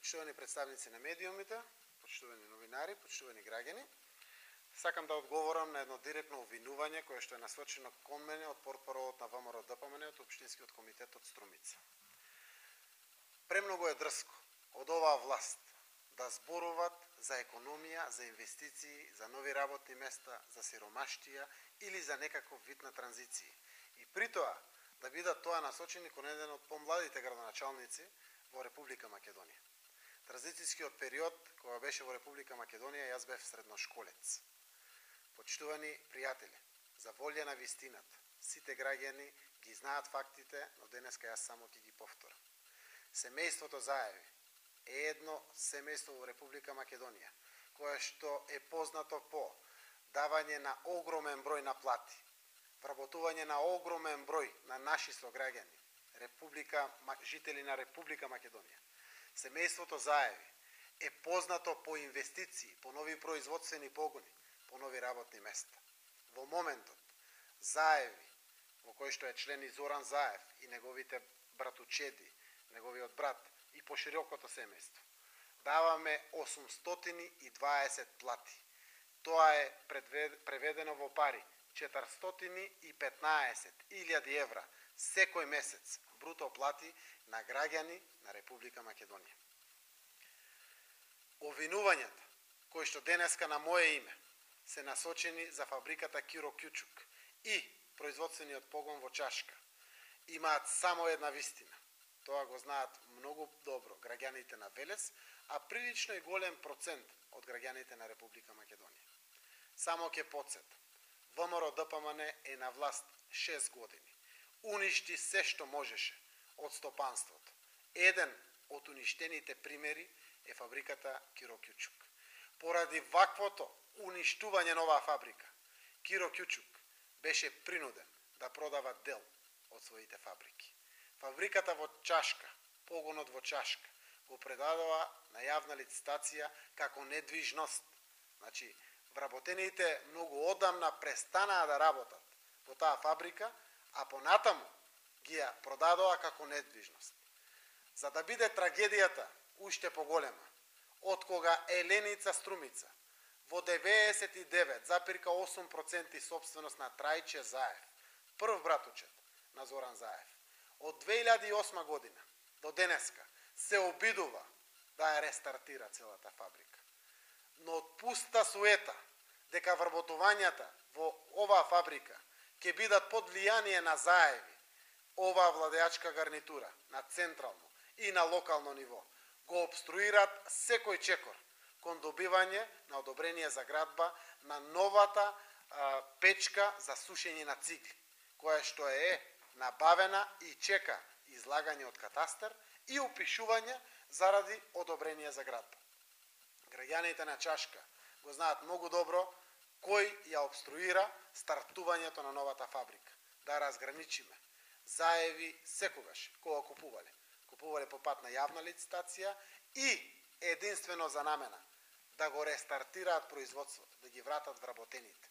почитувани представници на медиумите, почитувани новинари, почитувани граѓани, сакам да одговорам на едно директно обвинување кое што е насочено кон мене од портпаролот на ВМРО ДПМН од Општинскиот комитет од Струмица. Премногу е дрско од оваа власт да зборуваат за економија, за инвестиции, за нови работни места, за сиромаштија или за некаков вид на транзиција. И при тоа да бидат тоа насочени кон еден од помладите градоначалници во Република Македонија. Транзицијскиот период, кога беше во Република Македонија, јас бев средношколец. Почитувани пријатели, за волја на вистината, сите граѓани ги знаат фактите, но денеска јас само ќе ги повторам. Семејството Заеви е едно семејство во Република Македонија, кое што е познато по давање на огромен број на плати, вработување на огромен број на наши сограѓани, жители на Република Македонија. Семејството Заеви е познато по инвестиции, по нови производствени погони, по нови работни места. Во моментот, Заеви, во кој што е член и Зоран Заев и неговите братучеди, неговиот брат и поширокото семејство, даваме 820 плати. Тоа е преведено во пари 415.000 евра секој месец бруто плати на граѓани на Република Македонија. Обвинувањата кои што денеска на моје име се насочени за фабриката Киро Кјучук и производствениот погон во Чашка имаат само една вистина. Тоа го знаат многу добро граѓаните на Велес, а прилично и голем процент од граѓаните на Република Македонија. Само ќе потсетам, ВМРО ДПМН е на власт 6 години. Уништи се што можеше од стопанството. Еден од уништените примери е фабриката Киро Кјучук. Поради ваквото уништување на оваа фабрика, Киро Кјучук беше принуден да продава дел од своите фабрики. Фабриката во Чашка, погонот во Чашка, го предадува на јавна лицитација како недвижност. Значи, вработените многу одамна престанаа да работат во таа фабрика, а понатаму ги ја продадоа како недвижност. За да биде трагедијата уште поголема, од кога Еленица Струмица во 99,8% собственост на Трајче Заев, прв братучет на Зоран Заев, од 2008 година до денеска се обидува да ја рестартира целата фабрика. Но од пуста суета дека вработувањата во оваа фабрика ќе бидат под влијание на Заеви, оваа владеачка гарнитура на централно и на локално ниво го обструираат секој чекор кон добивање на одобрение за градба на новата печка за сушење на цигли, која што е набавена и чека излагање од катастар и упишување заради одобрение за градба. Граѓаните на Чашка го знаат многу добро кој ја обструира стартувањето на новата фабрика. Да разграничиме. Заеви секогаш кога купувале по пат на јавна лицитација и единствено за намена да го рестартираат производството, да ги вратат вработените.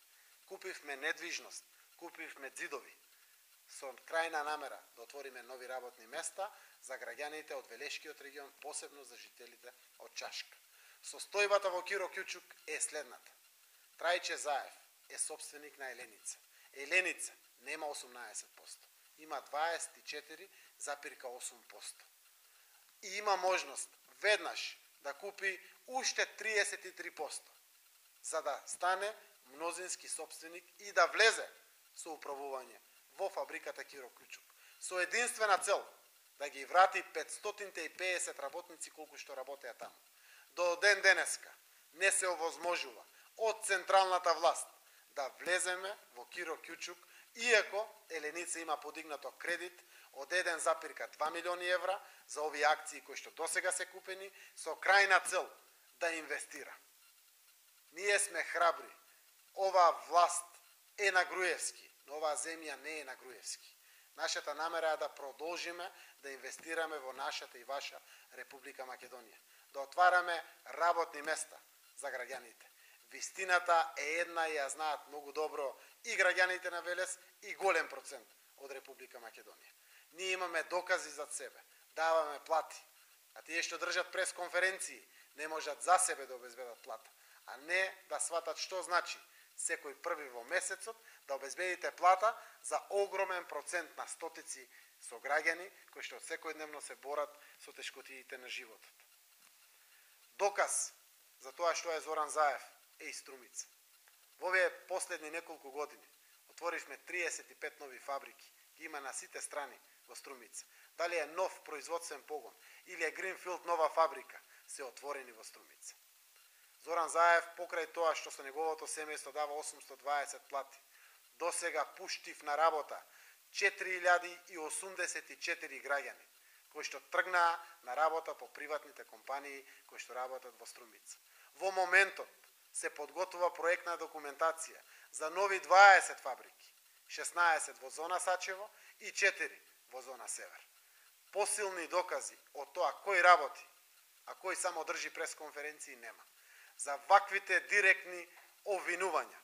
Купивме недвижност, купивме ѕидови, со крајна намера да отвориме нови работни места за граѓаните од Велешкиот регион, посебно за жителите од Чашка. Состојбата во Киро Кјучук е следната. Трајче Заев е собственик на Еленица. Еленица нема 18%, има 24,8%. И има можност веднаш да купи уште 33%, за да стане мнозински собственик и да влезе со управување во фабриката Киро Кјучук. Со единствена цел да ги врати 550 работници колку што работеа таму. До ден денеска не се овозможува од централната власт да влеземе во Киро Кјучук, иако Еленица има подигнато кредит од 1,2 милиони евра за овие акции кои што досега се купени, со крајна цел да инвестира. Ние сме храбри. Оваа власт е на Груевски, но оваа земја не е на Груевски. Нашата намера е да продолжиме да инвестираме во нашата и ваша Република Македонија, да отвараме работни места за граѓаните. Вистината е една и ја знаат многу добро и граѓаните на Велес и голем процент од Република Македонија. Ние имаме докази зад себе, даваме плати. А тие што држат пресконференции не можат за себе да обезбедат плата, а не да сватат што значи секој први во месецот да обезбедите плата за огромен процент на стотици со граѓани кои што секојдневно се борат со тешкотиите на животот. Доказ за тоа што е Зоран Заев е и Струмица. Во овие последни неколку години отворивме 35 нови фабрики, ги има на сите страни во Струмица. Дали е нов производствен погон или е Гринфилд нова фабрика, се отворени во Струмица. Зоран Заев, покрај тоа што со неговото семејство дава 820 плати, досега пуштив на работа 4084 граѓани, кои што тргнаа на работа по приватните компании кои што работат во Струмица. Во моментот се подготвува проектна документација за нови 20 фабрики, 16 во зона Сачево и 4 во зона Север. Посилни докази од тоа кој работи, а кој само држи пресконференции нема. За ваквите директни обвинувања,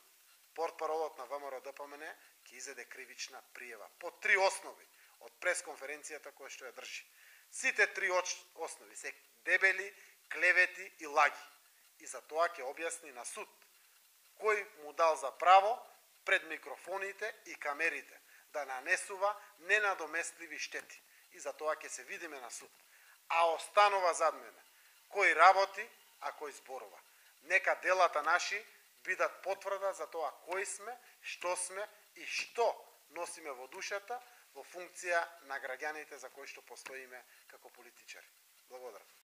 портпаролот на ВМРО-ДПМН ќе изеде кривична пријава по 3 основи од пресконференцијата која што ја држи. Сите 3 основи се дебели, клевети и лаги. И за тоа ќе објасни на суд кој му дал за право пред микрофоните и камерите да нанесува ненадоместливи штети. И за тоа ќе се видиме на суд. А останува зад мене кој работи, а кој зборува. Нека делата наши бидат потврда за тоа кои сме, и што носиме во душата во функција на граѓаните за кои што постоиме како политичари. Благодарам.